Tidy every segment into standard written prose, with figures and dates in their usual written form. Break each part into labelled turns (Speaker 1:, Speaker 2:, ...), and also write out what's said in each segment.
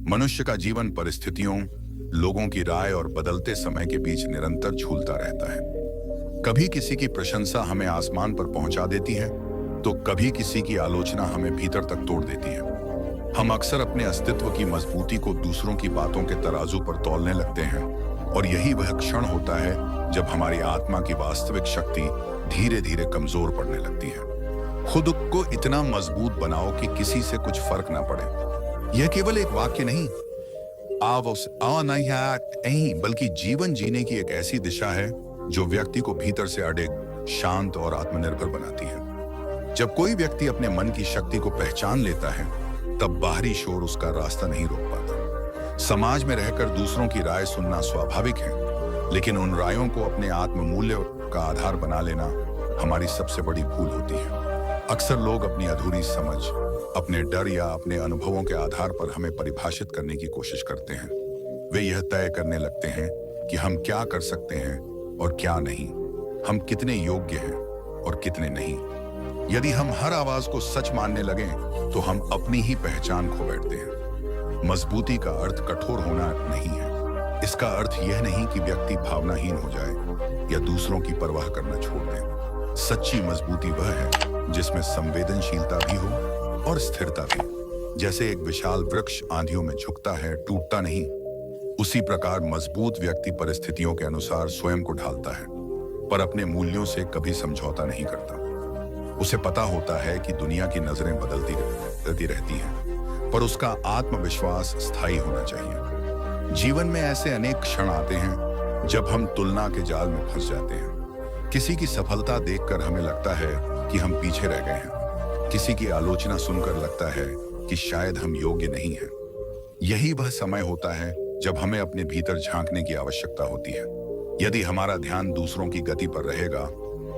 Speaker 1: मनुष्य का जीवन परिस्थितियों, लोगों की राय और बदलते समय के बीच निरंतर झूलता रहता है। कभी किसी की प्रशंसा हमें आसमान पर पहुंचा देती है, तो कभी किसी की आलोचना हमें भीतर तक तोड़ देती है। हम अक्सर अपने अस्तित्व की मजबूती को दूसरों की बातों के तराजू पर तौलने लगते हैं, और यही वह क्षण होता है जब हमारी आत्मा की वास्तविक शक्ति धीरे धीरे कमजोर पड़ने लगती है। खुद को इतना मजबूत बनाओ कि किसी से कुछ फर्क ना पड़े। यह केवल एक वाक्य नहीं, नहीं, बल्कि जीवन जीने की एक ऐसी दिशा है जो व्यक्ति को भीतर से अडिग, शांत और आत्मनिर्भर बनाती है। जब कोई व्यक्ति अपने मन की शक्ति को पहचान लेता है, तब बाहरी शोर उसका रास्ता नहीं रोक पाता। समाज में रहकर दूसरों की राय सुनना स्वाभाविक है, लेकिन उन रायों को अपने आत्म मूल्य का आधार बना लेना हमारी सबसे बड़ी भूल होती है। अक्सर लोग अपनी अधूरी समझ, अपने डर या अपने अनुभवों के आधार पर हमें परिभाषित करने की कोशिश करते हैं। वे यह तय करने लगते हैं कि हम क्या कर सकते हैं और क्या नहीं, हम कितने योग्य हैं और कितने नहीं। यदि हम हर आवाज को सच मानने लगें, तो हम अपनी ही पहचान खो बैठते हैं। मजबूती का अर्थ कठोर होना नहीं है। इसका अर्थ यह नहीं कि व्यक्ति भावनाहीन हो जाए या दूसरों की परवाह करना छोड़ दे। सच्ची मजबूती वह है जिसमें संवेदनशीलता भी हो और स्थिरता भी। जैसे एक विशाल वृक्ष आंधियों में झुकता है, टूटता नहीं, उसी प्रकार मजबूत व्यक्ति परिस्थितियों के अनुसार स्वयं को ढालता है, पर अपने मूल्यों से कभी समझौता नहीं करता। उसे पता होता है कि दुनिया की नजरें बदलती रहती हैं, पर उसका आत्मविश्वास स्थायी होना चाहिए। जीवन में ऐसे अनेक क्षण आते हैं जब हम तुलना के जाल में फंस जाते हैं। किसी की सफलता देखकर हमें लगता है कि हम पीछे रह गए हैं। किसी की आलोचना सुनकर लगता है कि शायद हम योग्य नहीं हैं। यही वह समय होता है जब हमें अपने भीतर झांकने की आवश्यकता होती है। यदि हमारा ध्यान दूसरों की गति पर रहेगा,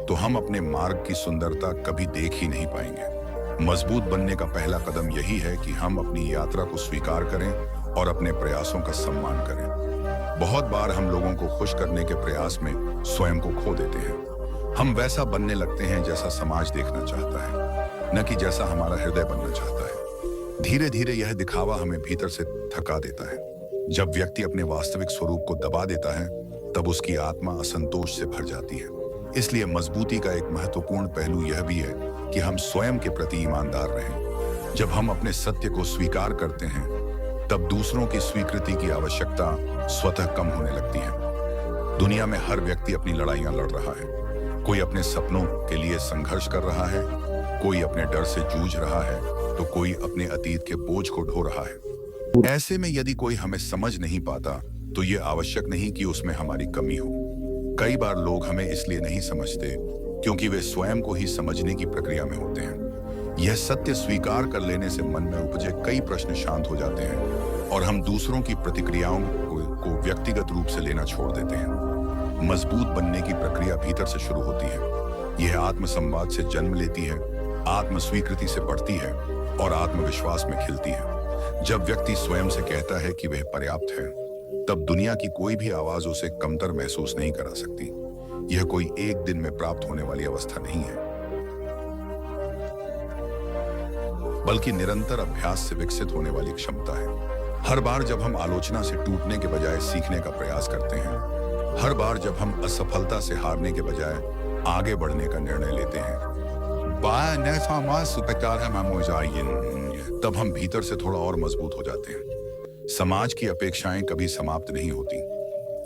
Speaker 1: तो हम अपने मार्ग की सुंदरता कभी देख ही नहीं पाएंगे। मजबूत बनने का पहला कदम यही है कि हम अपनी यात्रा को स्वीकार करें और अपने प्रयासों का सम्मान करें। बहुत बार हम लोगों को खुश करने के प्रयास में स्वयं को खो देते हैं। हम वैसा बनने लगते हैं जैसा समाज देखना चाहता है, न कि जैसा हमारा हृदय बनना चाहता है। धीरे धीरे यह दिखावा हमें भीतर से थका देता है। जब व्यक्ति अपने वास्तविक स्वरूप को दबा देता है, तब उसकी आत्मा असंतोष से भर जाती है। इसलिए मजबूती का एक महत्वपूर्ण पहलू यह भी है कि हम स्वयं के प्रति ईमानदार रहें। जब हम अपने सत्य को स्वीकार करते हैं, तब दूसरों की स्वीकृति की आवश्यकता स्वतः कम होने लगती है। दुनिया में हर व्यक्ति अपनी लड़ाइयां लड़ रहा है। कोई अपने सपनों के लिए संघर्ष कर रहा है, कोई अपने डर से जूझ रहा है, तो कोई अपने अतीत के बोझ को ढो रहा है। ऐसे में यदि कोई हमें समझ नहीं पाता, तो ये आवश्यक नहीं कि उसमें हमारी कमी हो। कई बार लोग हमें इसलिए नहीं समझते क्योंकि वे स्वयं को ही समझने की प्रक्रिया में होते हैं। यह सत्य स्वीकार कर लेने से मन में उपजे कई प्रश्न शांत हो जाते हैं और हम दूसरों की प्रतिक्रियाओं को व्यक्तिगत रूप से लेना छोड़ देते हैं। मजबूत बनने की प्रक्रिया भीतर से शुरू होती है। यह आत्मसंवाद से जन्म लेती है, आत्म स्वीकृति से बढ़ती है और आत्मविश्वास में खिलती है। जब व्यक्ति स्वयं से कहता है कि वह पर्याप्त है, तब दुनिया की कोई भी आवाज उसे कमतर महसूस नहीं करा सकती। यह कोई एक दिन में प्राप्त होने वाली अवस्था नहीं है, बल्कि निरंतर अभ्यास से विकसित होने वाली क्षमता है। हर बार जब हम आलोचना से टूटने के बजाय सीखने का प्रयास करते हैं, हर बार जब हम असफलता से हारने के बजाय आगे बढ़ने का निर्णय लेते हैं, तब हम भीतर से थोड़ा और मजबूत हो जाते हैं। समाज की अपेक्षाएं कभी समाप्त नहीं होती।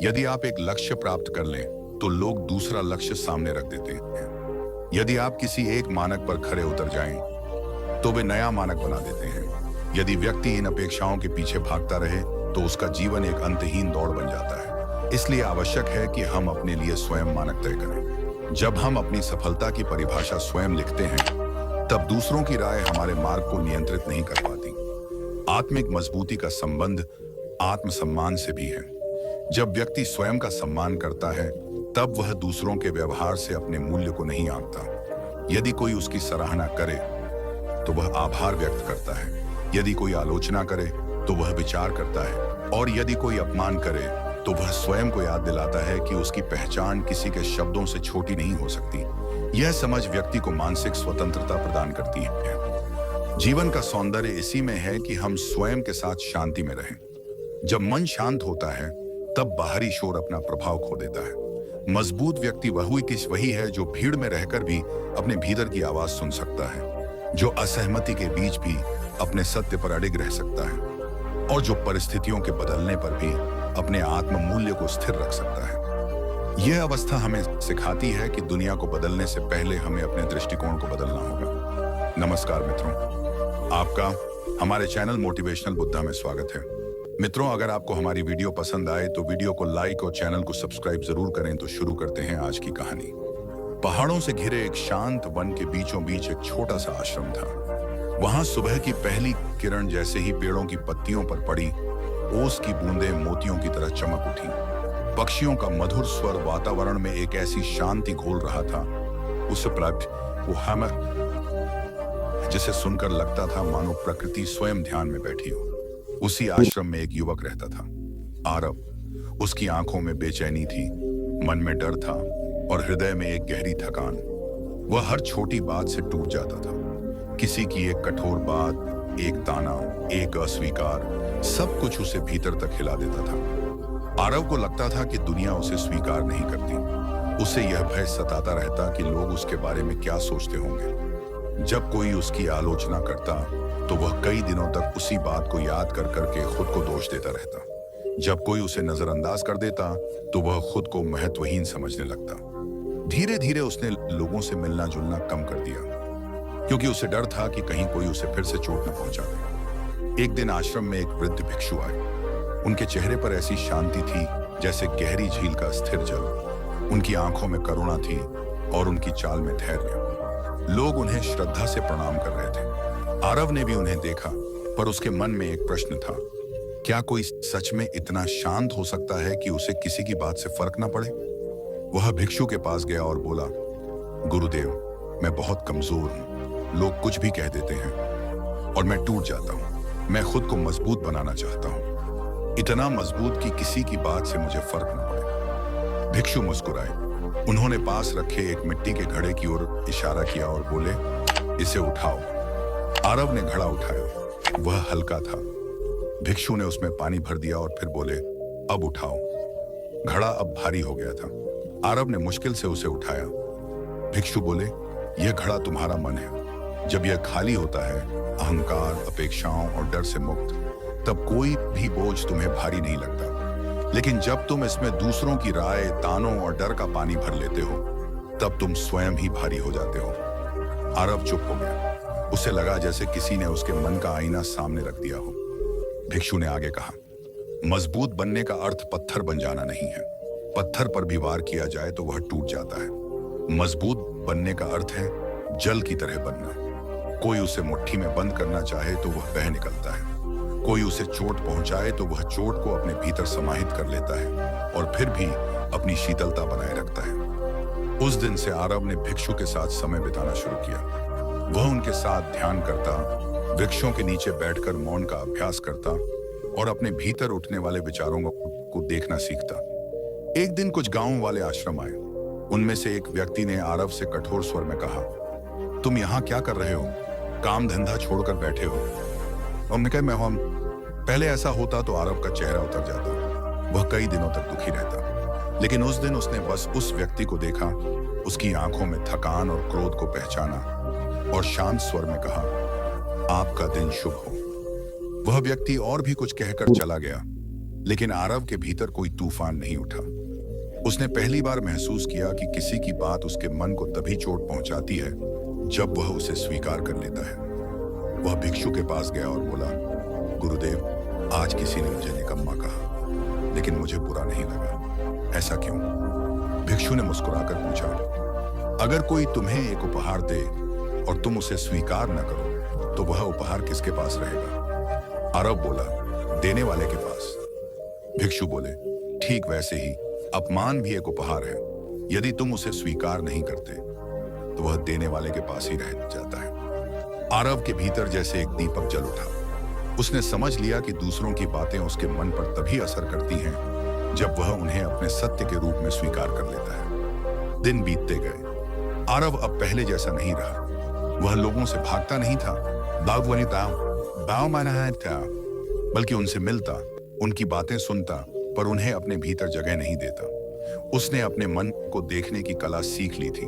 Speaker 1: यदि आप एक लक्ष्य प्राप्त कर लें, तो लोग दूसरा लक्ष्य सामने रख देते हैं। यदि आप किसी एक मानक पर खरे उतर जाएं, तो वे नया मानक बना देते हैं। यदि व्यक्ति इन अपेक्षाओं के पीछे भागता रहे, तो उसका जीवन एक अंतहीन दौड़ बन जाता है। इसलिए आवश्यक है कि हम अपने लिए स्वयं मानक तय करें। जब हम अपनी सफलता की परिभाषा स्वयं लिखते हैं, तब दूसरों की राय हमारे मार्ग को नियंत्रित नहीं कर पाती। आत्मिक मजबूती का संबंध आत्मसम्मान से भी है। जब व्यक्ति स्वयं का सम्मान करता है, तब वह दूसरों के व्यवहार से अपने मूल्य को नहीं आंकता। यदि कोई उसकी सराहना करे, तो वह आभार व्यक्त करता है। यदि कोई आलोचना करे, तो वह विचार करता है, और यदि कोई अपमान करे, तो वह स्वयं को याद दिलाता है कि उसकी पहचान किसी के शब्दों से छोटी नहीं हो सकती। यह समझ व्यक्ति को मानसिक स्वतंत्रता प्रदान करती है। जीवन का सौंदर्य इसी में है कि हम स्वयं के साथ शांति में रहें। जब मन शांत होता है तब बाहरी शोर अपना प्रभाव खो देता है। मजबूत व्यक्ति वही है जो भीड़ में रहकर भी अपने भीतर की आवाज सुन सकता है, जो असहमति के बीच भी अपने सत्य पर अडिग रह सकता है और जो परिस्थितियों के बदलने पर भी अपने आत्म मूल्य को स्थिर रख सकता है। यह अवस्था हमें सिखाती है कि दुनिया को बदलने से पहले हमें अपने दृष्टिकोण को बदलना होगा। नमस्कार मित्रों, आपका हमारे चैनल मोटिवेशनल बुद्धा में स्वागत है। मित्रों, अगर आपको हमारी वीडियो पसंद आए तो वीडियो को लाइक और चैनल को सब्सक्राइब जरूर करें। तो शुरू करते हैं आज की कहानी। पहाड़ों से घिरे एक शांत वन के बीचों बीच एक छोटा सा आश्रम था। वहां सुबह की पहली किरण जैसे ही पेड़ों की पत्तियों पर पड़ी, ओस की बूंदें मोतियों की तरह चमक उठी। पक्षियों का मधुर स्वर वातावरण में एक ऐसी शांति घोल रहा था, उस उपलब्ध वो हम जिसे सुनकर लगता था मानो प्रकृति स्वयं ध्यान में बैठी हो। उसी आश्रम में एक युवक रहता था, आरव। उसकी आंखों में बेचैनी थी, मन में डर था और हृदय में एक गहरी थकान। वह हर छोटी बात से टूट जाता था। किसी की एक कठोर बात, एक ताना, एक अस्वीकार, सब कुछ उसे भीतर तक हिला देता था। आरव को लगता था कि दुनिया उसे स्वीकार नहीं करती। उसे यह भय सताता रहता कि लोग उसके बारे में क्या सोचते होंगे। जब कोई उसकी आलोचना करता तो वह कई दिनों तक उसी बात को याद कर करके खुद को दोष देता रहता। जब कोई उसे नजरअंदाज कर देता तो वह खुद को महत्वहीन समझने लगता। धीरे धीरे उसने लोगों से मिलना जुलना कम कर दिया, क्योंकि उसे डर था कि कहीं कोई उसे फिर से चोट न पहुंचा दे। एक दिन आश्रम में एक वृद्ध भिक्षु आए। उनके चेहरे पर ऐसी शांति थी जैसे गहरी झील का स्थिर जल। उनकी आंखों में करुणा थी और उनकी चाल में धैर्य। लोग उन्हें श्रद्धा से प्रणाम कर रहे थे। आरव ने भी उन्हें देखा, पर उसके मन में एक प्रश्न था, क्या कोई सच में इतना शांत हो सकता है कि उसे किसी की बात से फर्क ना पड़े? वह भिक्षु के पास गया और बोला, गुरुदेव, मैं बहुत कमजोर हूं। लोग कुछ भी कह देते हैं और मैं टूट जाता हूं। मैं खुद को मजबूत बनाना चाहता हूं, इतना मजबूत कि किसी की बात से मुझे फर्क न पड़े। भिक्षु मुस्कुराए। उन्होंने पास रखे एक मिट्टी के घड़े की ओर इशारा किया और बोले, इसे उठाओ। आरव ने घड़ा उठाया। वह हल्का था। भिक्षु ने उसमें पानी भर दिया और फिर बोले, अब उठाओ। घड़ा अब भारी हो गया था। आरव ने मुश्किल से उसे उठाया। भिक्षु बोले, यह घड़ा तुम्हारा मन है। जब यह खाली होता है, अहंकार, अपेक्षाओं और डर से मुक्त, तब कोई भी बोझ तुम्हें भारी नहीं लगता। लेकिन जब तुम इसमें दूसरों की राय, तानों और डर का पानी भर लेते हो, तब तुम स्वयं ही भारी हो जाते हो। आरव चुप हो गया। उसे लगा जैसे किसी ने उसके मन का आईना सामने रख दिया हो। भिक्षु ने आगे कहा, मजबूत बनने का अर्थ पत्थर बन जाना नहीं है। पत्थर पर भी वार किया जाए तो वह टूट जाता है। मजबूत बनने का अर्थ है जल की तरह बनना। कोई उसे मुट्ठी में बंद करना चाहे तो वह बह निकलता है। कोई उसे चोट पहुंचाए तो वह चोट को अपने भीतर समाहित कर लेता है और फिर भी अपनी शीतलता बनाए रखता है। उस दिन से आरव ने भिक्षु के साथ समय बिताना शुरू किया। वह उनके साथ ध्यान करता, वृक्षों के नीचे बैठकर मौन का अभ्यास करता और अपने भीतर उठने वाले विचारों को देखना सीखता। एक दिन कुछ गांव वाले आश्रम आए। उनमें से एक व्यक्ति ने आरव से कठोर स्वर में कहा, तुम यहाँ क्या कर रहे हो? काम धंधा छोड़कर बैठे हो? उन्होंने कहा, मैं हम पहले ऐसा होता तो आरव का चेहरा उतर जाता। वह कई दिनों तक दुखी रहता। लेकिन उस दिन उसने बस उस व्यक्ति को देखा, उसकी आंखों में थकान और क्रोध को पहचाना और शांत स्वर में कहा, आपका दिन शुभ हो। वह व्यक्ति और भी कुछ कहकर चला गया, लेकिन आरव के भीतर कोई तूफान नहीं उठा। उसने पहली बार महसूस किया कि किसी की बात उसके मन को तभी चोट पहुंचाती है जब वह उसे स्वीकार कर लेता है। वह भिक्षु के पास गया और बोला, गुरुदेव, आज किसी ने मुझे निकम्मा कहा, लेकिन मुझे बुरा नहीं लगा। ऐसा क्यों? भिक्षु ने मुस्कुराकर पूछा, अगर कोई तुम्हें एक उपहार दे और तुम उसे स्वीकार न करो तो वह उपहार किसके पास रहेगा? आरव बोला, देने वाले के पास। भिक्षु बोले, ठीक वैसे ही अपमान भी एक उपहार है। यदि तुम उसे स्वीकार नहीं करते तो वह देने वाले के पास ही रह जाता है। आरव के भीतर जैसे एक दीपक जल उठा। उसने समझ लिया कि दूसरों की बातें उसके मन पर तभी असर करती हैं जब वह उन्हें अपने सत्य के रूप में स्वीकार कर लेता है। दिन बीतते गए। आरव अब पहले जैसा नहीं रहा। वह लोगों से भागता नहीं था, बागवनिता भाव माना है था, बल्कि उनसे मिलता, उनकी बातें सुनता, पर उन्हें अपने भीतर जगह नहीं देता। उसने अपने मन को देखने की कला सीख ली थी।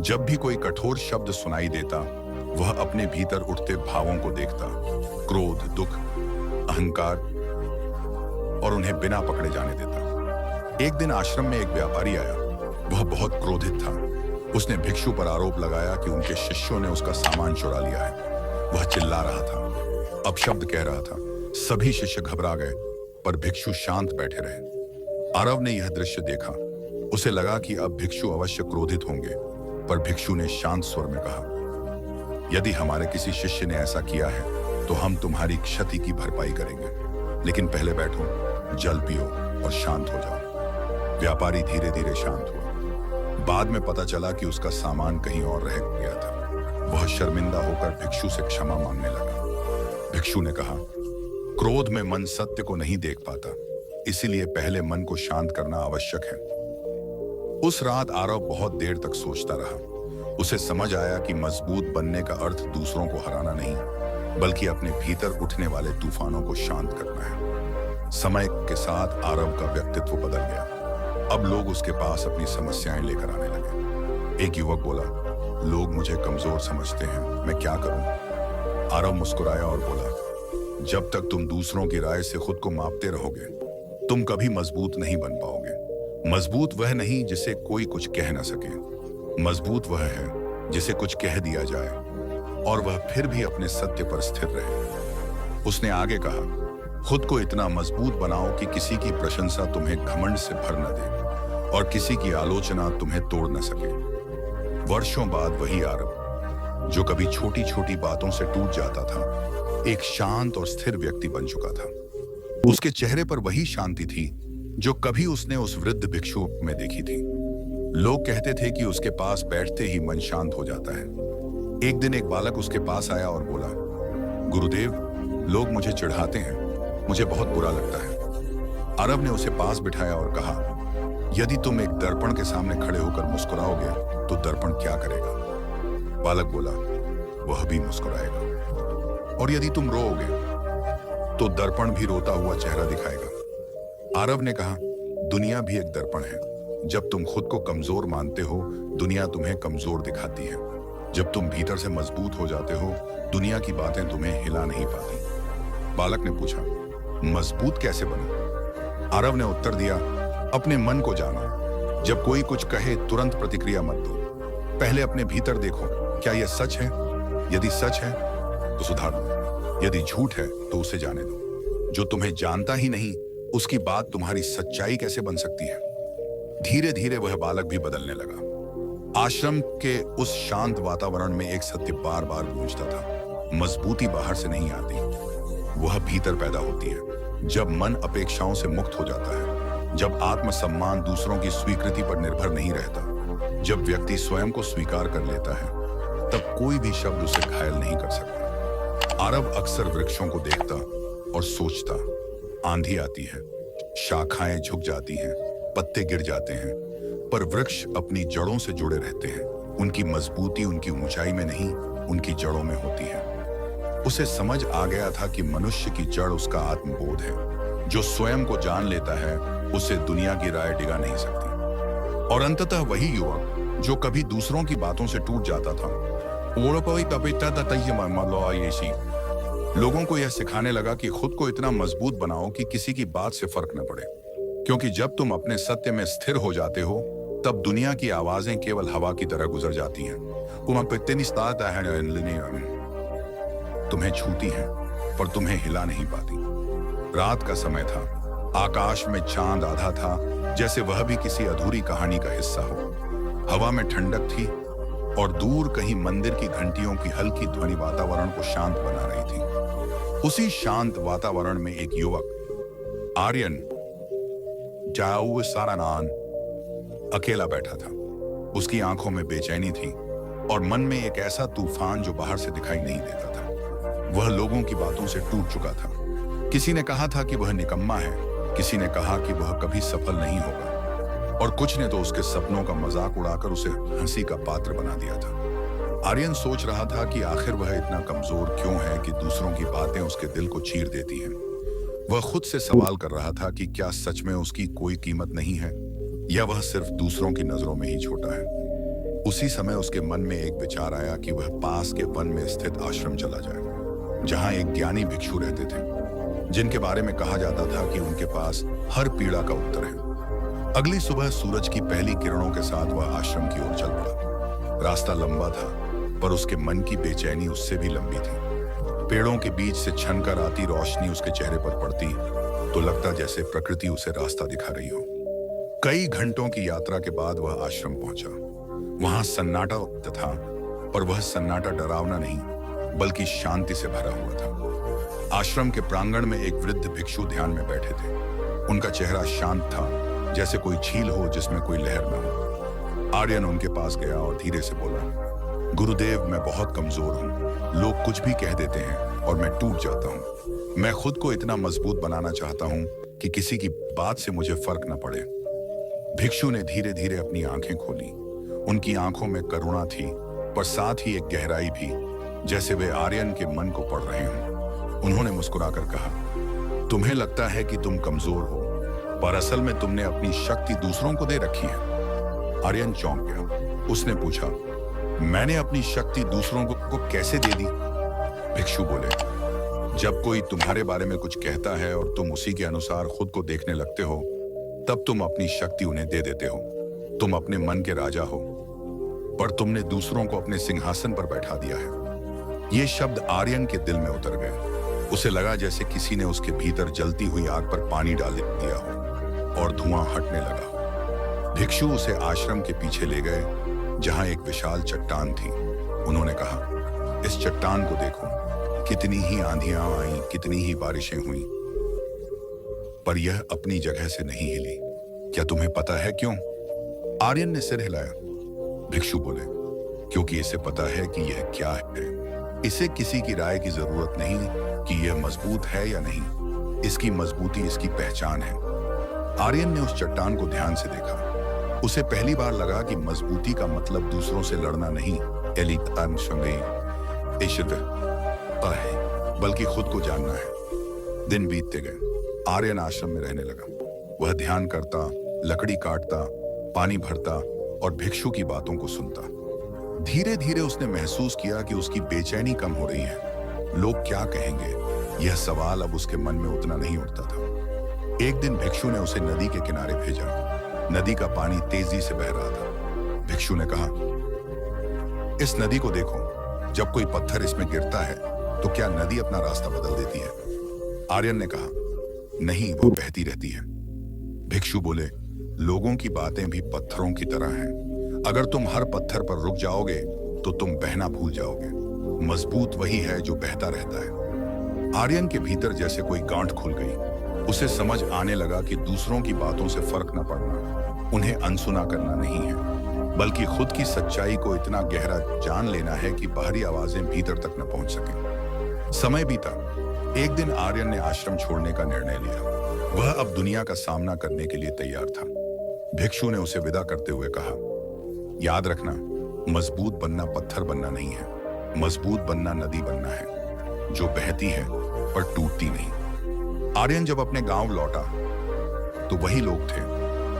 Speaker 1: जब भी कोई कठोर शब्द सुनाई देता, वह अपने भीतर उठते भावों को देखता, क्रोध, दुख, अहंकार, और उन्हें बिना पकड़े जाने देता। एक दिन आश्रम में एक व्यापारी आया। वह बहुत क्रोधित था। उसने भिक्षु पर आरोप लगाया कि उनके शिष्यों ने उसका सामान चुरा लिया है। वह चिल्ला रहा था, अपशब्द कह रहा था। सभी शिष्य घबरा गए, पर भिक्षु शांत बैठे रहे। आरव ने यह दृश्य देखा। उसे लगा कि अब भिक्षु अवश्य क्रोधित होंगे, पर भिक्षु ने शांत स्वर में कहा, यदि हमारे किसी शिष्य ने ऐसा किया है तो हम तुम्हारी क्षति की भरपाई करेंगे, लेकिन पहले बैठो, जल पियो और शांत हो जाओ। व्यापारी धीरे धीरे शांत हुआ। बाद में पता चला कि उसका सामान कहीं और रह गया था। वह शर्मिंदा होकर भिक्षु से क्षमा मांगने लगा। भिक्षु ने कहा, क्रोध में मन सत्य को नहीं देख पाता, इसीलिए पहले मन को शांत करना आवश्यक है। उस रात आरव बहुत देर तक सोचता रहा। उसे समझ आया कि मजबूत बनने का अर्थ दूसरों को हराना नहीं, बल्कि अपने भीतर उठने वाले तूफानों को शांत करना है। समय के साथ आरव का व्यक्तित्व बदल गया। अब लोग उसके पास अपनी समस्याएं लेकर आने लगे। एक युवक बोला, लोग मुझे कमजोर समझते हैं, मैं क्या करूं? आरव मुस्कुराया और बोला, जब तक तुम दूसरों की राय से खुद को मापते रहोगे, तुम कभी मजबूत नहीं बन पाओगे। मजबूत वह नहीं जिसे कोई कुछ कह ना सके। मजबूत वह है जिसे कुछ कह दिया जाए और वह फिर भी अपने सत्य पर स्थिर रहे। उसने आगे कहा, खुद को इतना मजबूत बनाओ कि किसी की प्रशंसा तुम्हें घमंड से भर न दे और किसी की आलोचना तुम्हें तोड़ न सके। वर्षों बाद वही आरव, जो कभी छोटी छोटी बातों से टूट जाता था, एक शांत और स्थिर व्यक्ति बन चुका था। उसके चेहरे पर वही शांति थी जो कभी उसने उस वृद्ध भिक्षु में देखी थी। लोग कहते थे कि उसके पास बैठते ही मन शांत हो जाता है। एक दिन एक बालक उसके पास आया और बोला, गुरुदेव, लोग मुझे चिढ़ाते हैं, मुझे बहुत बुरा लगता है। आरव ने उसे पास बिठाया और कहा, यदि तुम एक दर्पण के सामने खड़े होकर मुस्कुराओगे तो दर्पण क्या करेगा? बालक बोला, वह भी मुस्कुराएगा। और यदि तुम रोओगे तो दर्पण भी रोता हुआ चेहरा दिखाएगा। आरव ने कहा, दुनिया भी एक दर्पण है। जब तुम खुद को कमजोर मानते हो, दुनिया तुम्हें कमजोर दिखाती है। जब तुम भीतर से मजबूत हो जाते हो, दुनिया की बातें तुम्हें हिला नहीं पाती। बालक ने पूछा, मजबूत कैसे बनो? आरव ने उत्तर दिया, अपने मन को जानो। जब कोई कुछ कहे तुरंत प्रतिक्रिया मत दो। पहले अपने भीतर देखो, क्या यह सच है? यदि सच है तो सुधार दो, यदि झूठ है तो उसे जाने दो। जो तुम्हें जानता ही नहीं, उसकी बात तुम्हारी सच्चाई कैसे बन सकती है? धीरे धीरे वह बालक भी बदलने लगा। आश्रम के उस शांत वातावरण में एक सत्य बार बार गूंजता था, मजबूती बाहर से नहीं आती, वह भीतर पैदा होती है। जब मन अपेक्षाओं से मुक्त हो जाता है, जब आत्मसम्मान दूसरों की स्वीकृति पर निर्भर नहीं रहता, जब व्यक्ति स्वयं को स्वीकार कर लेता है, तब कोई भी शब्द उसे घायल नहीं कर सकता। आरव अक्सर वृक्षों को देखता और सोचता, आंधी आती है, शाखाएं झुक जाती हैं, पत्ते गिर जाते हैं, पर वृक्ष अपनी जड़ों से जुड़े रहते हैं। उनकी मजबूती उनकी ऊंचाई में नहीं, उनकी जड़ों में होती है। उसे समझ आ गया था कि मनुष्य की जड़ उसका आत्मबोध है। जो स्वयं को जान लेता है, उसे दुनिया की राय डिगा नहीं सकती। और अंततः वही युवक जो कभी दूसरों की बातों से टूट जाता था, लोगों को यह सिखाने लगा कि खुद को इतना मजबूत बनाओ कि किसी की बात से फर्क न पड़े। क्योंकि जब तुम अपने सत्य में स्थिर हो जाते हो, तब दुनिया की आवाजें केवल हवा की तरह गुजर जाती हैं। तुम्हें छूती हैं, पर तुम्हें हिला नहीं पाती। रात का समय था, आकाश में चांद आधा था, जैसे वह भी किसी अधूरी कहानी का हिस्सा हो। हवा में ठंडक थी और दूर कहीं मंदिर की घंटियों की हल्की ध्वनि वातावरण को शांत बना रही थी। उसी शांत वातावरण में एक युवक, आर्यन जाऊ सारानान, अकेला बैठा था। उसकी आंखों में बेचैनी थी और मन में एक ऐसा तूफान जो बाहर से दिखाई नहीं देता था। वह लोगों की बातों से टूट चुका था। किसी ने कहा था कि वह निकम्मा है, किसी ने कहा कि वह कभी सफल नहीं होगा, और कुछ ने तो उसके सपनों का मजाक उड़ाकर उसे हंसी का पात्र बना दिया था। आर्यन सोच रहा था कि आखिर वह इतना कमजोर क्यों है कि दूसरों की बातें उसके दिल को चीर देती हैं। वह खुद से सवाल कर रहा था कि क्या सच में उसकी कोई कीमत नहीं है या वह सिर्फ दूसरों की नजरों में ही छोटा है। उसी समय उसके मन में एक विचार आया कि वह पास के वन में स्थित आश्रम चला जाए, जहां एक ज्ञानी भिक्षु रहते थे, जिनके बारे में कहा जाता था कि उनके पास हर पीड़ा का उत्तर है। अगली सुबह सूरज की पहली किरणों के साथ वह आश्रम की ओर चल पड़ा। रास्ता लंबा था, पर उसके मन की बेचैनी उससे भी लंबी थी। पेड़ों के बीच से छनकर आती रोशनी उसके चेहरे पर पड़ती तो लगता जैसे प्रकृति उसे रास्ता दिखा रही हो। कई घंटों की यात्रा के बाद वह आश्रम पहुंचा। वहां सन्नाटा था, पर वह सन्नाटा डरावना नहीं बल्कि शांति से भरा हुआ था। आश्रम के प्रांगण में एक वृद्ध भिक्षु ध्यान में बैठे थे। उनका चेहरा शांत था, जैसे कोई झील हो जिसमें कोई लहर न हो। आर्यन उनके पास गया और धीरे से बोला, गुरुदेव, मैं बहुत कमजोर हूँ। लोग कुछ भी कह देते हैं और मैं टूट जाता हूँ। मैं खुद को इतना मजबूत बनाना चाहता हूँ कि किसी की बात से मुझे फर्क न पड़े। भिक्षु ने धीरे धीरे अपनी आंखें खोली। उनकी आंखों में करुणा थी, पर साथ ही एक गहराई भी, जैसे वे आर्यन के मन को पढ़ रहे हों। उन्होंने मुस्कुराकर कहा, तुम्हें लगता है कि तुम कमजोर हो, पर असल में तुमने अपनी शक्ति दूसरों को दे रखी है। आर्यन चौंक गया। उसने पूछा, मैंने अपनी शक्ति दूसरों को कैसे दे दी? भिक्षु बोले, जब कोई तुम्हारे बारे में कुछ कहता है और तुम उसी के अनुसार खुद को देखने लगते हो, तब तुम अपनी शक्ति उन्हें दे देते हो। तुम अपने मन के राजा हो, पर तुमने दूसरों को अपने सिंहासन पर बैठा दिया है। ये शब्द आर्यन के दिल में उतर गए। उसे लगा जैसे किसी ने उसके भीतर जलती हुई आग पर पानी डाल दिया हो और धुआं हटने लगा। भिक्षु उसे आश्रम के पीछे ले गए, जहां एक विशाल चट्टान थी। उन्होंने कहा, इस चट्टान को देखो, कितनी ही आंधियां आई, कितनी ही बारिशें हुई, पर यह अपनी जगह से नहीं हिली। क्या तुम्हें पता है क्यों? आर्यन ने सिर हिलाया। भिक्षु बोले, क्योंकि इसे पता है कि यह क्या है। इसे किसी की राय की जरूरत नहीं कि यह मजबूत है या नहीं। इसकी मजबूती इसकी पहचान है। आर्यन ने उस चट्टान को ध्यान से देखा। उसे पहली बार लगा कि मजबूती का मतलब दूसरों से लड़ना नहीं, बल्कि खुद को जानना है। दिन बीतते गए। आर्यन आश्रम में रहने लगा। वह ध्यान करता, लकड़ी काटता, पानी भरता और भिक्षु की बातों को सुनता। धीरे धीरे उसने महसूस किया कि उसकी बेचैनी कम हो रही है। लोग क्या कहेंगे, यह सवाल अब उसके मन में उतना नहीं उठता था। एक दिन भिक्षु ने उसे नदी के किनारे भेजा। नदी का पानी तेजी से बह रहा था। भिक्षु ने कहा, इस नदी को देखो, जब कोई पत्थर इसमें गिरता है तो क्या नदी अपना रास्ता बदल देती है? आर्यन ने कहा, नहीं, वो बहती रहती है। भिक्षु बोले, लोगों की बातें भी पत्थरों की तरह हैं। अगर तुम हर पत्थर पर रुक जाओगे तो तुम बहना भूल जाओगे। मजबूत वही है जो बहता रहता है। आर्यन के भीतर जैसे कोई गांठ खुल गई। उसे समझ आने लगा कि दूसरों की बातों से फर्क न पड़ना, उन्हें अनसुना करना नहीं है, बल्कि खुद की सच्चाई को इतना गहरा जान लेना है कि बाहरी आवाजें भीतर तक न पहुंच सकें। समय बीता। एक दिन आर्यन ने आश्रम छोड़ने का निर्णय लिया। वह अब दुनिया का सामना करने के लिए तैयार था। भिक्षु ने उसे विदा करते हुए कहा, याद रखना, मजबूत बनना पत्थर बनना नहीं है, मजबूत बनना नदी बनना है, जो बहती है पर टूटती नहीं। आर्यन जब अपने गांव लौटा तो वही लोग थे,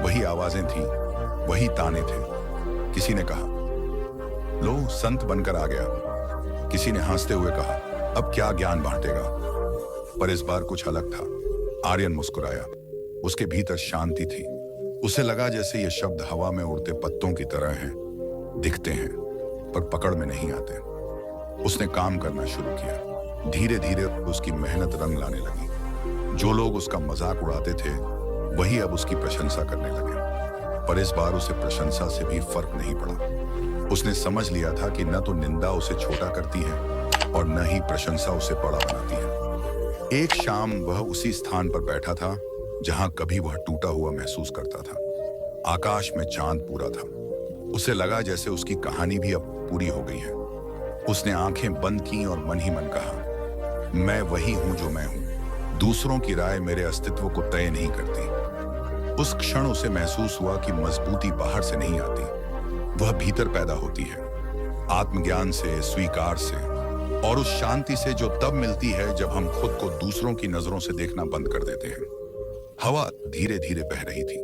Speaker 1: वही आवाजें थीं, वही ताने थे। किसी ने कहा, लो, संत बनकर आ गया। किसी ने हंसते हुए कहा, अब क्या ज्ञान बांटेगा। पर इस बार कुछ अलग था। आर्यन मुस्कुराया। उसके भीतर शांति थी। उसे लगा जैसे ये शब्द हवा में उड़ते पत्तों की तरह हैं, दिखते हैं पर पकड़ में नहीं आते। उसने काम करना शुरू किया। धीरे धीरे उसकी मेहनत रंग लाने लगी। जो लोग उसका मजाक उड़ाते थे वही अब उसकी प्रशंसा करने लगे। पर इस बार उसे प्रशंसा से भी फर्क नहीं पड़ा। उसने समझ लिया था कि न तो निंदा उसे छोटा करती है और न ही प्रशंसा उसे बड़ा बनाती है। एक शाम वह उसी स्थान पर बैठा था जहां कभी वह टूटा हुआ महसूस करता था। आकाश में चांद पूरा था। उसे लगा जैसे उसकी कहानी भी अब पूरी हो गई है। उसने आंखें बंद की और मन ही मन कहा, मैं वही हूं जो मैं हूं। दूसरों की राय मेरे अस्तित्व को तय नहीं करती। उस क्षण उसे महसूस हुआ कि मजबूती बाहर से नहीं आती, वह भीतर पैदा होती है। आत्मज्ञान से, स्वीकार से और उस शांति से जो तब मिलती है जब हम खुद को दूसरों की नजरों से देखना बंद कर देते हैं। हवा धीरे धीरे बह रही थी,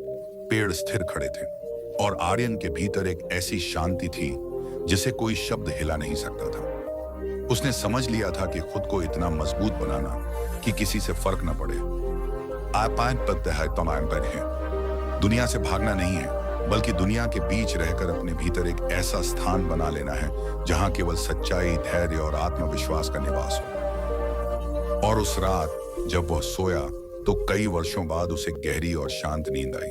Speaker 1: पेड़ स्थिर खड़े थे और आर्यन के भीतर एक ऐसी शांति थी जिसे कोई शब्द हिला नहीं सकता था। उसने समझ लिया था कि खुद को इतना मजबूत बनाना कि किसी से फर्क न पड़े। आपात पद है तमाम पर है, दुनिया से भागना नहीं है, बल्कि दुनिया के बीच रहकर अपने भीतर एक ऐसा स्थान बना लेना है जहां केवल सच्चाई, धैर्य और आत्मविश्वास का निवास हो। और उस रात जब वह सोया तो कई वर्षों बाद उसे गहरी और शांत नींद आई,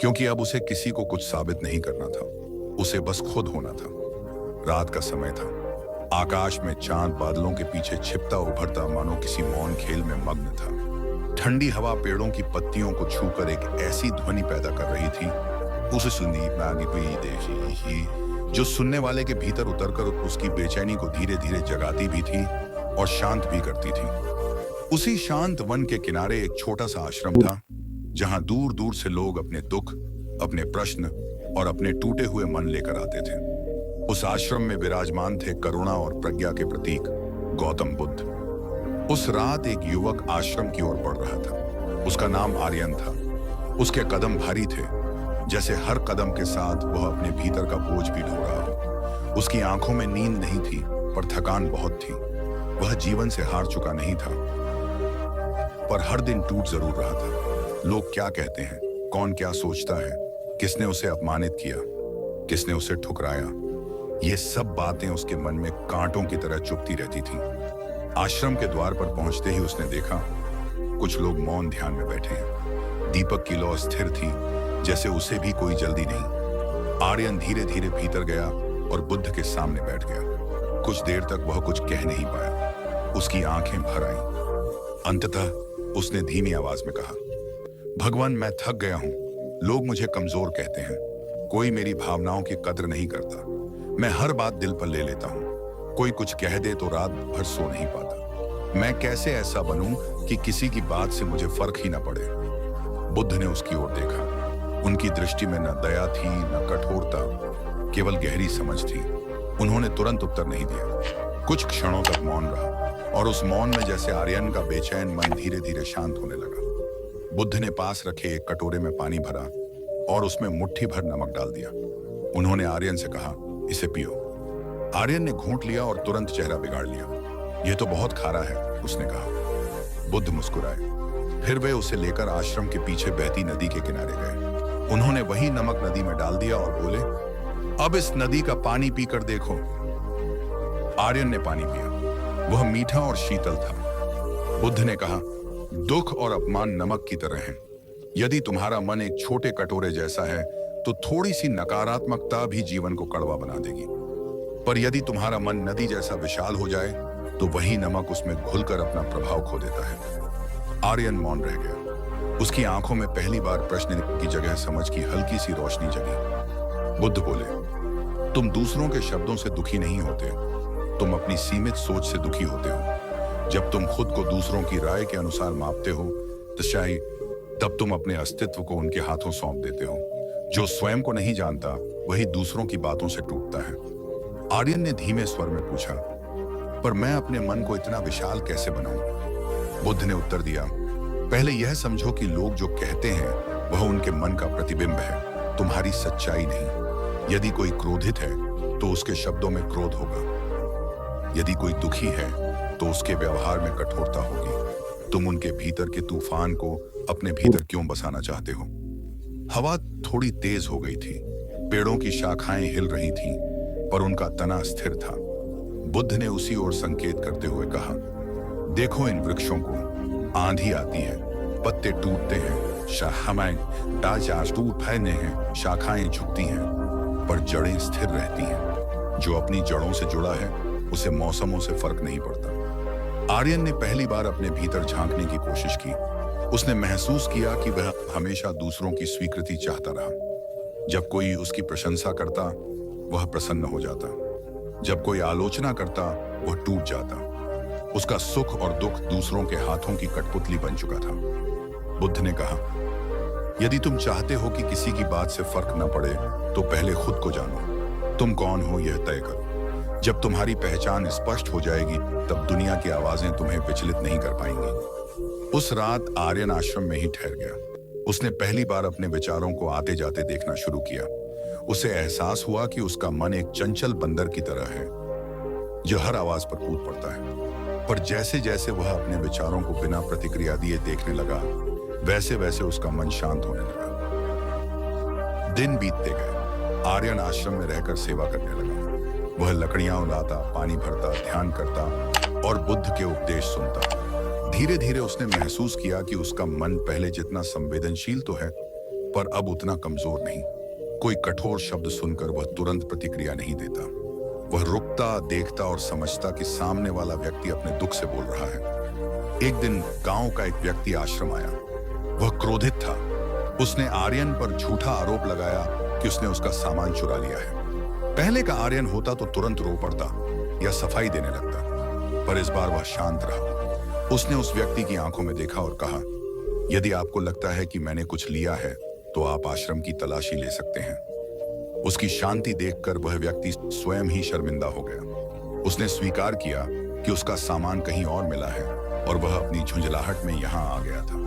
Speaker 1: क्योंकि अब उसे किसी को कुछ साबित नहीं करना था, उसे बस खुद होना था। रात का समय था, आकाश में चांद बादलों के पीछे छिपता उभरता मानो किसी मौन खेल में मग्न था। ठंडी हवा पेड़ों की पत्तियों को छूकर एक ऐसी ध्वनि पैदा कर रही थी, उसे सुनी मांगी हुई देखी, जो सुनने वाले के भीतर उतरकर उसकी बेचैनी को धीरे धीरे जगाती भी थी और शांत भी करती थी। उसी शांत वन के किनारे एक छोटा सा आश्रम था, जहां दूर दूर से लोग अपने दुख, अपने प्रश्न और अपने टूटे हुए मन लेकर आते थे। उस आश्रम में विराजमान थे करुणा और प्रज्ञा के प्रतीक गौतम बुद्ध। उस रात एक युवक आश्रम की ओर बढ़ रहा था। उसका नाम आर्यन था। उसके कदम भारी थे, जैसे हर कदम के साथ वह अपने भीतर का बोझ भी ढो रहा हो। उसकी आंखों में नींद नहीं थी, पर थकान बहुत थी। वह जीवन से हार चुका नहीं था, पर हर दिन टूट जरूर रहा था। लोग क्या कहते हैं, कौन क्या सोचता है, किसने उसे अपमानित किया, किसने उसे ठुकराया, ये सब बातें उसके मन में कांटों की तरह चुभती रहती थीं। आश्रम के द्वार पर पहुंचते ही उसने देखा कुछ लोग मौन ध्यान में बैठे हैं। दीपक की लौ स्थिर थी, जैसे उसे भी कोई जल्दी नहीं। आर्यन धीरे धीरे भीतर गया और बुद्ध के सामने बैठ गया। कुछ देर तक वह कुछ कह नहीं पाया। उसकी आंखें भर आईं। अंततः उसने धीमी आवाज में कहा, भगवान, मैं थक गया हूं। लोग मुझे कमजोर कहते हैं, कोई मेरी भावनाओं की कद्र नहीं करता। मैं हर बात दिल पर ले लेता हूं। कोई कुछ कह दे तो रात भर सो नहीं पाता। मैं कैसे ऐसा बनूं कि किसी की बात से मुझे फर्क ही ना पड़े। बुद्ध ने उसकी ओर देखा। उनकी दृष्टि में न दया थी, न कठोरता, केवल गहरी समझ थी। उन्होंने तुरंत उत्तर नहीं दिया। कुछ क्षणों तक मौन रहा, और उस मौन में जैसे आर्यन का बेचैन मन धीरे धीरे शांत होने लगा। बुद्ध ने पास रखे एक कटोरे में पानी भरा और उसमें मुट्ठी भर नमक डाल दिया। उन्होंने आर्यन से कहा, इसे पियो। आर्यन ने घूंट लिया और तुरंत चेहरा बिगाड़ लिया। यह तो बहुत खारा है, उसने कहा। बुद्ध मुस्कुराए। फिर वे उसे लेकर आश्रम के पीछे बहती नदी के किनारे गए। उन्होंने वही नमक नदी में डाल दिया और बोले, अब इस नदी का पानी पीकर देखो। आर्यन ने पानी पिया। वह मीठा और शीतल था। बुद्ध ने कहा, दुख और अपमान नमक की तरह हैं। यदि तुम्हारा मन एक छोटे कटोरे जैसा है तो थोड़ी सी नकारात्मकता भी जीवन को कड़वा बना देगी, पर यदि तुम्हारा मन नदी जैसा विशाल हो जाए तो वही नमक उसमें घुलकर अपना प्रभाव खो देता है। आर्यन मौन रह गया। उसकी आंखों में पहली बार प्रश्न की जगह समझ की हल्की सी रोशनी जगी। बुद्ध बोले, तुम दूसरों के शब्दों से दुखी नहीं होते, तुम अपनी सीमित सोच से दुखी होते हो। जब तुम खुद को दूसरों की राय के अनुसार मापते हो तो शायद तब तुम अपने अस्तित्व को उनके हाथों सौंप देते हो। जो स्वयं को नहीं जानता वही दूसरों की बातों से टूटता है। आर्यन ने धीमे स्वर में पूछा, पर मैं अपने मन को इतना विशाल कैसे बनाऊं? बुद्ध ने उत्तर दिया, पहले यह समझो कि लोग जो कहते हैं वह उनके मन का प्रतिबिंब है, तुम्हारी सच्चाई नहीं। यदि कोई क्रोधित है तो उसके शब्दों में क्रोध होगा। यदि कोई दुखी है तो उसके व्यवहार में कठोरता होगी। तुम उनके भीतर के तूफान को अपने भीतर क्यों बसाना चाहते हो? हवा थोड़ी तेज हो गई थी। पेड़ों की शाखाएं हिल रही थीं, पर उनका तना स्थिर था। बुद्ध ने उसी ओर संकेत करते हुए कहा, देखो इन वृक्षों को। आंधी आती है, पत्ते टूटते हैं, शाखाएं झुकती हैं, पर जड़ें स्थिर रहती हैं। जो अपनी जड़ों से जुड़ा है उसे मौसमों से फर्क नहीं पड़ता। आर्यन ने पहली बार अपने भीतर झांकने की कोशिश की। उसने महसूस किया कि वह हमेशा दूसरों की स्वीकृति चाहता रहा। जब कोई उसकी प्रशंसा करता वह प्रसन्न हो जाता, जब कोई आलोचना करता वह टूट जाता। उसका सुख और दुख दूसरों के हाथों की कठपुतली बन चुका था। बुद्ध ने कहा, यदि तुम चाहते हो कि किसी की बात से फर्क न पड़े तो पहले खुद को जानो। तुम कौन हो यह तय करो। जब तुम्हारी पहचान स्पष्ट हो जाएगी, तब दुनिया की आवाजें तुम्हें विचलित नहीं कर पाएंगी। उस रात आर्यन आश्रम में ही ठहर गया। उसने पहली बार अपने विचारों को आते जाते देखना शुरू किया। उसे एहसास हुआ कि उसका मन एक चंचल बंदर की तरह है, जो हर आवाज पर कूद पड़ता है। पर जैसे जैसे वह अपने विचारों को बिना प्रतिक्रिया दिए देखने लगा, वैसे वैसे उसका मन शांत होने लगा। दिन बीतते गए। आर्यन आश्रम में रहकर सेवा करने लगा। वह लकड़ियां उड़ाता, पानी भरता, ध्यान करता और बुद्ध के उपदेश सुनता। धीरे धीरे उसने महसूस किया कि उसका मन पहले जितना संवेदनशील तो है, पर अब उतना कमजोर नहीं। कोई कठोर शब्द सुनकर वह तुरंत प्रतिक्रिया नहीं देता। वह रुकता, देखता और समझता कि सामने वाला व्यक्ति अपने दुख से बोल रहा है। एक दिन गांव का एक व्यक्ति आश्रम आया। वह क्रोधित था। उसने आर्यन पर झूठा आरोप लगाया कि उसने उसका सामान चुरा लिया है। पहले का आर्यन होता तो तुरंत रो पड़ता या सफाई देने लगता, पर इस बार वह शांत रहा। उसने उस व्यक्ति की आंखों में देखा और कहा, यदि आपको लगता है कि मैंने कुछ लिया है, तो आप आश्रम की तलाशी ले सकते हैं। उसकी शांति देखकर वह व्यक्ति स्वयं ही शर्मिंदा हो गया। उसने स्वीकार किया कि उसका सामान कहीं और मिला है और वह अपनी झुंझलाहट में यहां आ गया था।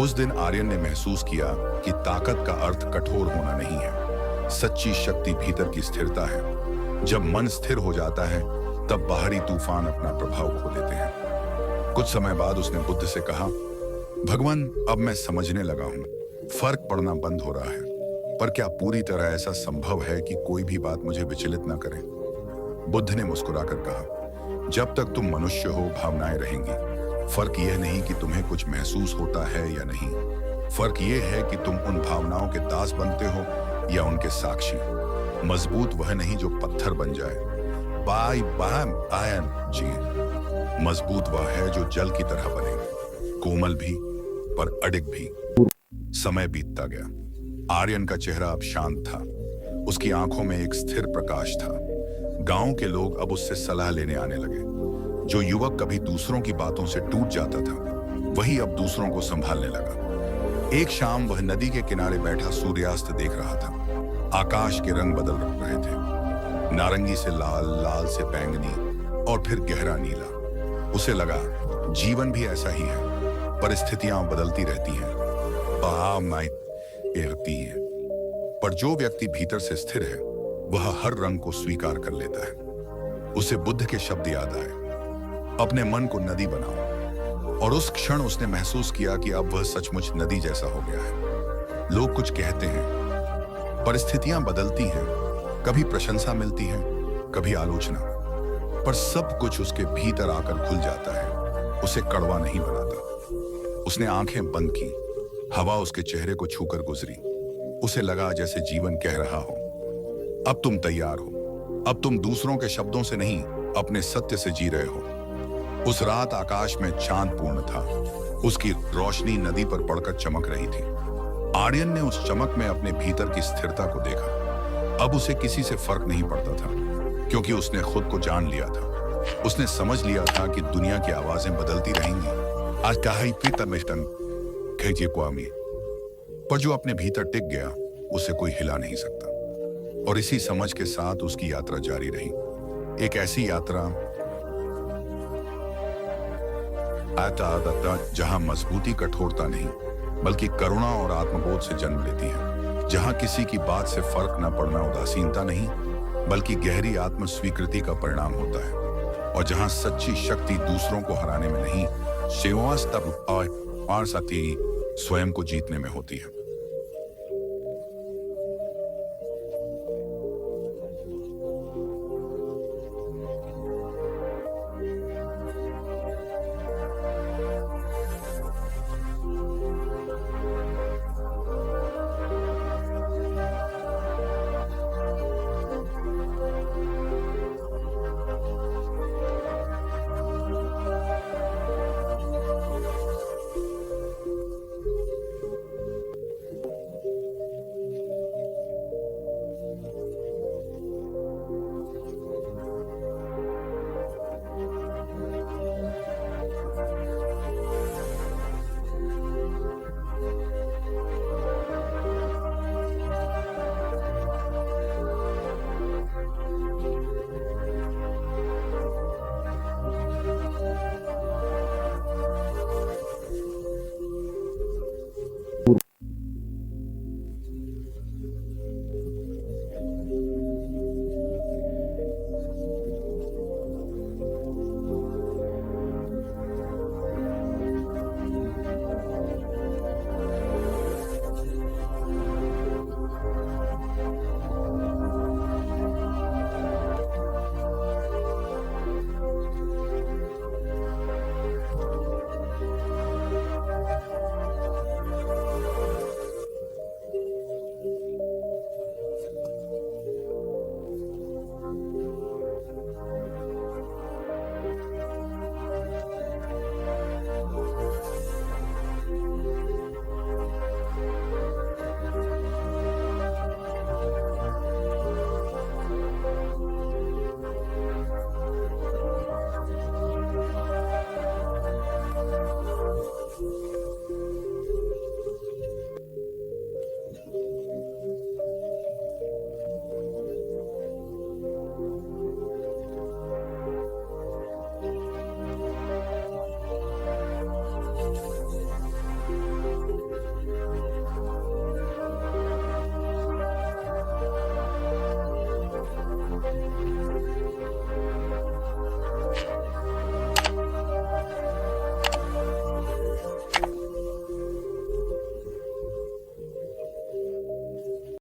Speaker 1: उस दिन आर्यन ने महसूस किया कि ताकत का अर्थ कठोर होना नहीं है। सच्ची शक्ति भीतर की स्थिरता है। जब मन स्थिर हो जाता है, तब बाहरी तूफान अपना प्रभाव खो देते हैं। कुछ समय बाद उसने बुद्ध से कहा, भगवान, अब मैं समझने लगा हूं, फर्क पड़ना बंद हो रहा है। पर क्या पूरी तरह ऐसा संभव है कि कोई भी बात मुझे विचलित न करे? बुद्ध ने मुस्कुराकर कहा, जब तक तुम मनुष्य हो, भावनाएं रहेंगी। फर्क यह नहीं कि तुम्हें कुछ महसूस होता है या नहीं। फर्क यह है कि तुम उन भावनाओं के दास बनते हो या उनके साक्षी। मजबूत वह नहीं जो पत्थर बन जाए। बाय बाम आयन जी। मजबूत वह है जो जल की तरह बने, कोमल भी पर अडिग भी। समय बीतता गया। आर्यन का चेहरा अब शांत था। उसकी आंखों में एक स्थिर प्रकाश था। गांव के लोग अब उससे सलाह लेने आने लगे। जो युवक कभी दूसरों की बातों से टूट जाता था, वही अब दूसरों को संभालने लगा। एक शाम वह नदी के किनारे बैठा सूर्यास्त देख रहा था। आकाश के रंग बदल रहे थे, नारंगी से लाल, लाल से बैंगनी और फिर गहरा नीला। उसे लगा, जीवन भी ऐसा ही है, परिस्थितियां बदलती रहती हैं, भावनाएं रहती हैं, पर जो व्यक्ति भीतर से स्थिर है, वह हर रंग को स्वीकार कर लेता है। उसे बुद्ध के शब्द याद आए, अपने मन को नदी बनाओ। और उस क्षण उसने महसूस किया कि अब वह सचमुच नदी जैसा हो गया है। लोग कुछ कहते हैं, परिस्थितियां बदलती हैं, कभी प्रशंसा मिलती है, कभी आलोचना, पर सब कुछ उसके भीतर आकर खुल जाता है, उसे कड़वा नहीं बनाता। उसने आंखें बंद की। हवा उसके चेहरे को छूकर गुजरी। उसे लगा जैसे जीवन कह रहा हो, अब तुम तैयार हो। अब तुम दूसरों के शब्दों से नहीं, अपने सत्य से जी रहे हो। उस रात आकाश में चांद पूर्ण था। उसकी रोशनी नदी पर पड़कर चमक रही थी। आर्यन ने उस चमक में अपने भीतर की स्थिरता को देखा। अब उसे किसी से फर्क नहीं पड़ता था, क्योंकि उसने खुद को जान लिया था। उसने समझ लिया था कि दुनिया की आवाजें बदलती रहेंगी। आज कहा पर जो अपने भीतर टिक गया, उसे कोई हिला नहीं सकता। और इसी समझ के साथ उसकी यात्रा जारी रही। एक ऐसी यात्रा जहां मजबूती कठोरता नहीं, बल्कि करुणा और आत्मबोध से जन्म लेती है। जहां किसी की बात से फर्क न पड़ना उदासीनता नहीं, बल्कि गहरी आत्म स्वीकृति का परिणाम होता है। और जहां सच्ची शक्ति दूसरों को हराने में नहीं, सेवा स्तब और साथी स्वयं को जीतने में होती है।